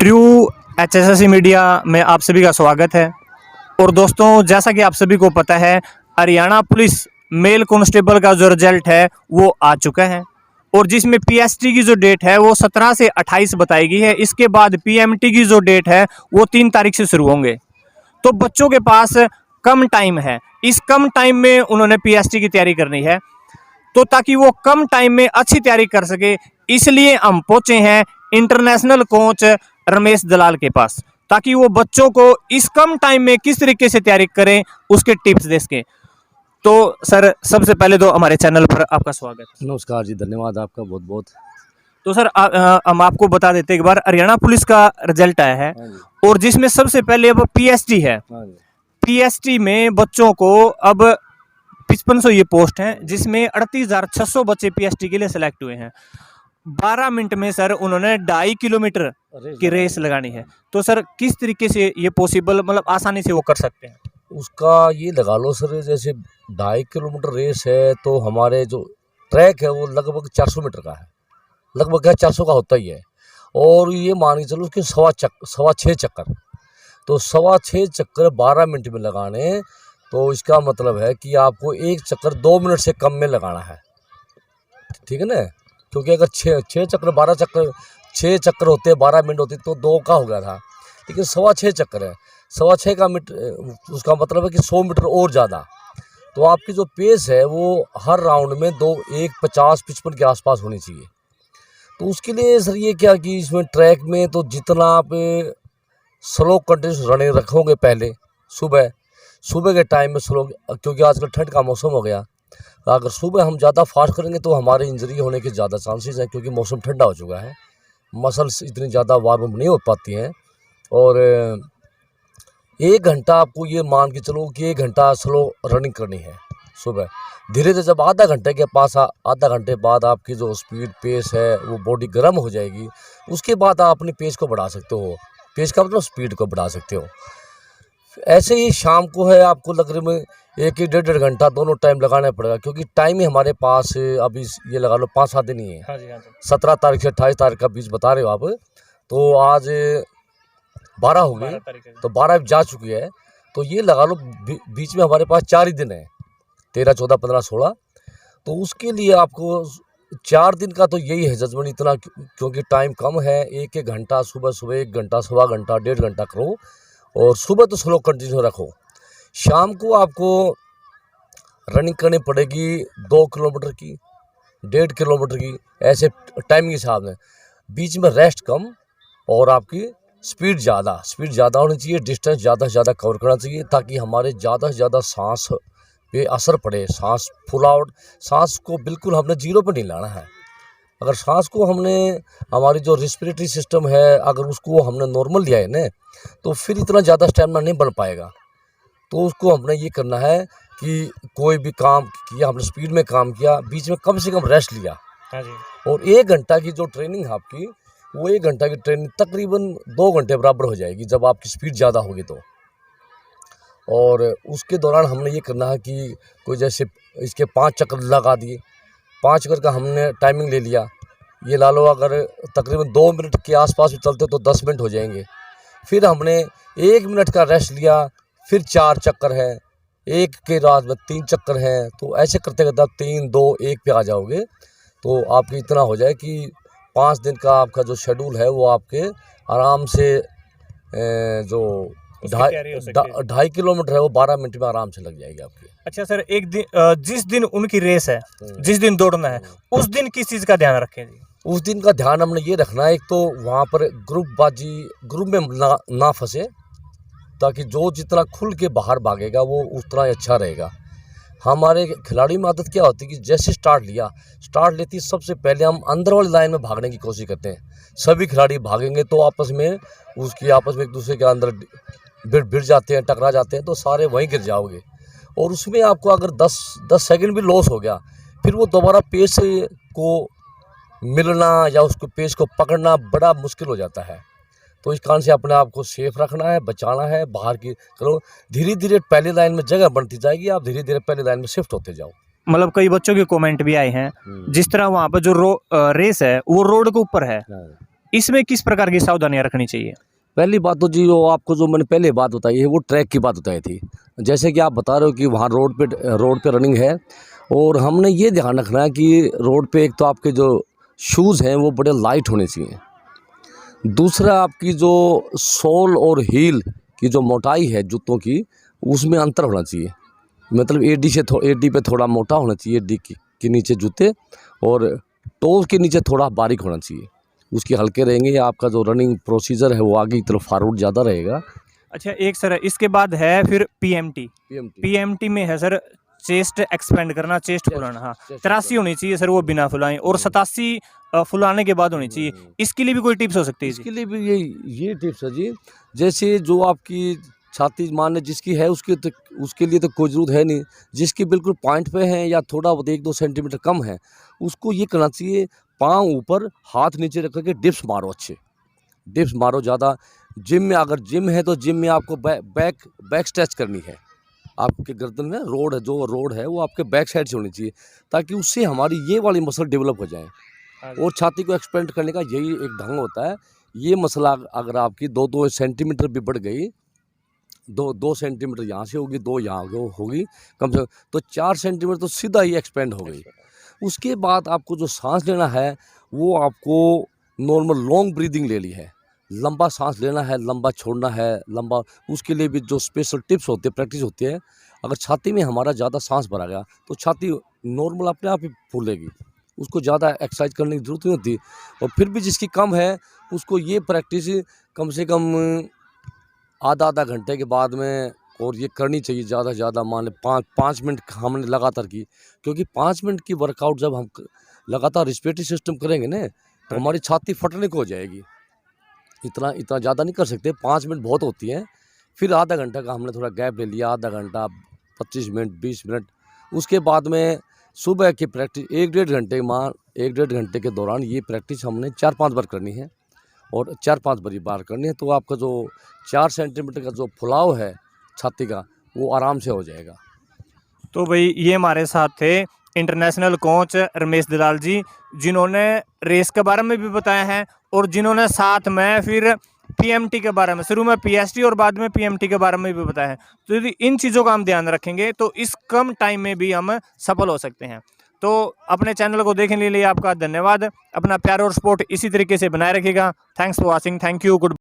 True HSSC media में आप सभी का स्वागत है। और दोस्तों, जैसा कि आप सभी को पता है, हरियाणा पुलिस मेल कांस्टेबल का जो रिजल्ट है वो आ चुका है और जिसमें PST की जो डेट है वो 17 से 28 बताई गई है। इसके बाद PMT की जो डेट है वो 3 तारीख से शुरू होंगे। तो बच्चों के पास कम टाइम है, इस कम टाइम में उन्होंने PST की तैयारी करनी है। तो ताकि वो कम टाइम में अच्छी तैयारी कर सके, इसलिए हम पहुंचे हैं इंटरनेशनल कोच रमेश दलाल के पास, ताकि वो बच्चों को इस कम टाइम में किस तरीके से तैयारी करें उसके टिप्स दे सकें। तो सर, सबसे पहले तो हमारे चैनल पर आपका स्वागत। नमस्कार जी, धन्यवाद आपका बहुत बहुत। तो सर, हम आपको बता देते हैं, एक बार हरियाणा पुलिस का रिजल्ट आया है और जिसमें सबसे पहले अब PST है। PST में बच्चों को अब 5500 ये पोस्ट हैं, जिसमें 38,600 बच्चे PST के लिए सिलेक्ट हुए हैं। 12 मिनट में सर उन्होंने 2.5 किलोमीटर की रेस लगानी है। तो सर, किस तरीके से ये पॉसिबल, मतलब आसानी से वो कर सकते हैं? उसका ये लगा लो सर, जैसे 2.5 किलोमीटर रेस है तो हमारे जो ट्रैक है वो लगभग 400 मीटर का है, लगभग 400 का होता ही है। और ये मान के चलो कि 6.25 चक्कर, तो 6.25 चक्कर 12 मिनट में लगाने, तो इसका मतलब है कि आपको एक चक्कर 2 मिनट से कम में लगाना है, ठीक है ना। क्योंकि अगर 6 चक्कर 12 चक्कर 6 चक्कर होते 12 मिनट होती तो 2 का हो गया था, लेकिन 6.25 चक्कर है, 6.25 का मीटर, उसका मतलब है कि 100 मीटर और ज़्यादा। तो आपकी जो पेस है वो हर राउंड में 1:50-55 के आसपास होनी चाहिए। तो उसके लिए सर ये क्या कि इसमें ट्रैक में तो जितना आप स्लो कंटिन्यूस रनिंग रखोगे, पहले सुबह के टाइम में स्लो, क्योंकि आजकल ठंड का मौसम हो गया, अगर सुबह हम ज़्यादा फास्ट करेंगे तो हमारे इंजरी होने के ज़्यादा चांसेस हैं, क्योंकि मौसम ठंडा हो चुका है, मसल्स इतनी ज़्यादा वार्म अप नहीं हो पाती हैं। और 1 घंटा आपको ये मान के चलो कि 1 घंटा स्लो रनिंग करनी है सुबह। धीरे धीरे जब आधा घंटे बाद आपकी जो स्पीड पेस है वो बॉडी गर्म हो जाएगी, उसके बाद आप अपनी पेस को बढ़ा सकते हो। पेस का मतलब स्पीड को बढ़ा सकते हो। ऐसे ही शाम को है, आपको लगभग 1-1.5 घंटा दोनों टाइम लगाना पड़ेगा, क्योंकि टाइम ही हमारे पास अभी ये लगा लो 5-7 दिन ही है। हाँ जी, हाँ जी। 17 तारीख से 28 तारीख का बीच बता रहे हो आप, तो आज 12 हो गई, तो 12 जा चुकी है। तो ये लगा लो बीच में हमारे पास 4 ही दिन है, 13, 14, 15, 16। तो उसके लिए आपको 4 दिन का तो यही है जजमेंट इतना, क्योंकि टाइम कम है। 1-1 घंटा सुबह 1 घंटा, सवा घंटा, 1.5 घंटा करो, और सुबह तो स्लो कंटिन्यू रखो। शाम को आपको रनिंग करनी पड़ेगी 2 किलोमीटर की, 1.5 किलोमीटर की, ऐसे टाइमिंग के हिसाब में। बीच में रेस्ट कम और आपकी स्पीड ज़्यादा होनी चाहिए, डिस्टेंस ज़्यादा से ज़्यादा कवर करना चाहिए, ताकि हमारे ज़्यादा से ज़्यादा सांस पे असर पड़े। सांस फुल आउट, सांस को बिल्कुल हमने 0 पर नहीं लाना है। अगर सांस को हमने, हमारी जो रिस्पिरेटरी सिस्टम है, अगर उसको हमने नॉर्मल लिया है ना, तो फिर इतना ज़्यादा स्टेमिना नहीं बन पाएगा। तो उसको हमने ये करना है कि कोई भी काम किया, हमने स्पीड में काम किया, बीच में कम से कम रेस्ट लिया। हाँ जी। और 1 घंटा की जो ट्रेनिंग है आपकी, वो 1 घंटा की ट्रेनिंग तकरीबन 2 घंटे बराबर हो जाएगी, जब आपकी स्पीड ज़्यादा होगी तो। और उसके दौरान हमने ये करना है कि कोई जैसे इसके 5 चक्कर लगा दिए, 5 चक्कर का हमने टाइमिंग ले लिया। ये ला लो, अगर तकरीबन 2 मिनट के आसपास भी चलते तो 10 मिनट हो जाएंगे। फिर हमने 1 मिनट का रेस्ट लिया, फिर 4 चक्कर है, 1 के बाद में 3 चक्कर हैं। तो ऐसे करते करते आप 3, 2, 1 पे आ जाओगे। तो आपकी इतना हो जाए कि 5 दिन का आपका जो शेड्यूल है वो आपके आराम से जो 2.5 किलोमीटर है वो 12 मिनट में आराम से लग जाएगी आपकी। अच्छा सर, एक दिन जिस दिन उनकी रेस है, जिस दिन दौड़ना है, उस दिन किस चीज़ का ध्यान रखें जी? उस दिन का ध्यान हमने ये रखना है, एक तो वहाँ पर ग्रुप में ना फंसे, ताकि जो जितना खुल के बाहर भागेगा वो उतना अच्छा रहेगा। हमारे खिलाड़ी में आदत क्या होती है कि जैसे स्टार्ट लेती सबसे पहले हम अंदर वाली लाइन में भागने की कोशिश करते हैं। सभी खिलाड़ी भागेंगे तो आपस में एक दूसरे के अंदर भिड़ जाते हैं, टकरा जाते हैं, तो सारे वहीं गिर जाओगे। और उसमें आपको अगर 10 सेकंड भी लॉस हो गया, फिर वो दोबारा पेस को मिलना या उसको पेस को पकड़ना बड़ा मुश्किल हो जाता है। तो इस कारण से अपने आप को सेफ रखना है, बचाना है, बाहर की करो। धीरे धीरे पहली लाइन में जगह बनती जाएगी, आप धीरे धीरे पहली लाइन में शिफ्ट होते जाओ। मतलब कई बच्चों के कमेंट भी आए हैं, जिस तरह वहाँ पर जो रेस है वो रोड के ऊपर है, इसमें किस प्रकार की सावधानियां रखनी चाहिए? पहली बात तो जी, वो आपको जो मैंने पहले बात बताई है वो ट्रैक की बात बताई थी। जैसे कि आप बता रहे हो कि वहाँ रोड पे रनिंग है, और हमने ये ध्यान रखना है कि रोड पे एक तो आपके जो शूज़ हैं वो बड़े लाइट होने चाहिए। दूसरा, आपकी जो सोल और हील की जो मोटाई है जूतों की, उसमें अंतर होना चाहिए। मतलब एडी पे थोड़ा मोटा होना चाहिए, एडी के नीचे जूते, और टो के नीचे थोड़ा बारीक होना चाहिए। उसके हल्के रहेंगे, आपका जो रनिंग प्रोसीजर है वो आगे की तरफ फॉरवर्ड ज़्यादा रहेगा। अच्छा, एक सर इसके बाद है फिर पीएमटी। पीएमटी पीएमटी में है सर चेस्ट एक्सपेंड करना, चेस्ट फुलाना। हाँ, 83 होनी चाहिए सर वो बिना फुलाएं, और 87 फुलाने के बाद होनी चाहिए। इसके लिए भी कोई टिप्स हो सकती है जी? इसके लिए भी ये टिप्स है जी। जैसे जो आपकी छाती मान जिसकी है उसके लिए तो कोई ज़रूरत है नहीं। जिसकी बिल्कुल पॉइंट पे है या थोड़ा 1-2 सेंटीमीटर कम है, उसको ये करना चाहिए, पाँव ऊपर हाथ नीचे रख के डिप्स मारो, अच्छे डिप्स मारो ज़्यादा। जिम में, अगर जिम है तो जिम में आपको बैक स्ट्रेच करनी है। आपके गर्दन में रोड है वो आपके बैक साइड से होनी चाहिए, ताकि उससे हमारी ये वाली मसल डेवलप हो जाए। और छाती को एक्सपेंड करने का यही एक ढंग होता है। ये मसला अगर आपकी 2-2 सेंटीमीटर भी बढ़ गई, 2 सेंटीमीटर यहाँ से होगी, 2 यहाँ होगी कम से कम, तो 4 सेंटीमीटर तो सीधा ही एक्सपेंड हो गई। उसके बाद आपको जो सांस लेना है वो आपको नॉर्मल लॉन्ग ब्रीदिंग ले ली है। लंबा सांस लेना है, लंबा छोड़ना है, लंबा। उसके लिए भी जो स्पेशल टिप्स होते हैं, प्रैक्टिस होती है। अगर छाती में हमारा ज़्यादा सांस भरा गया तो छाती नॉर्मल अपने आप ही फूलेगी, उसको ज़्यादा एक्सरसाइज करने की ज़रूरत नहीं होती। और फिर भी जिसकी कम है उसको ये प्रैक्टिस कम से कम आधा घंटे के बाद में और ये करनी चाहिए ज़्यादा से ज़्यादा। मान लें 5 मिनट हमने लगातार की, क्योंकि 5 मिनट की वर्कआउट जब हम लगातार रिस्पिरेटरी सिस्टम करेंगे ना, तो हमारी छाती फटने को हो जाएगी। इतना ज़्यादा नहीं कर सकते, 5 मिनट बहुत होती हैं। फिर आधा घंटा का हमने थोड़ा गैप ले लिया, आधा घंटा, 25 मिनट, 20 मिनट। उसके बाद में सुबह की प्रैक्टिस 1-1.5 घंटे के दौरान ये प्रैक्टिस हमने 4-5 बार करनी है, और 4-5 बार करनी है। तो आपका जो 4 सेंटीमीटर का जो फुलाव है छाती का, वो आराम से हो जाएगा। तो भाई ये हमारे साथ थे इंटरनेशनल कोच रमेश दलाल जी, जिन्होंने रेस के बारे में भी बताया है, और जिन्होंने साथ में फिर पीएमटी के बारे में, शुरू में पीएसटी और बाद में पीएमटी के बारे में भी बताया है। तो यदि इन चीज़ों का हम ध्यान रखेंगे तो इस कम टाइम में भी हम सफल हो सकते हैं। तो अपने चैनल को देखने के लिए आपका धन्यवाद। अपना प्यार और सपोर्ट इसी तरीके से बनाए रखिएगा। Thanks for watching. Thank you. Good.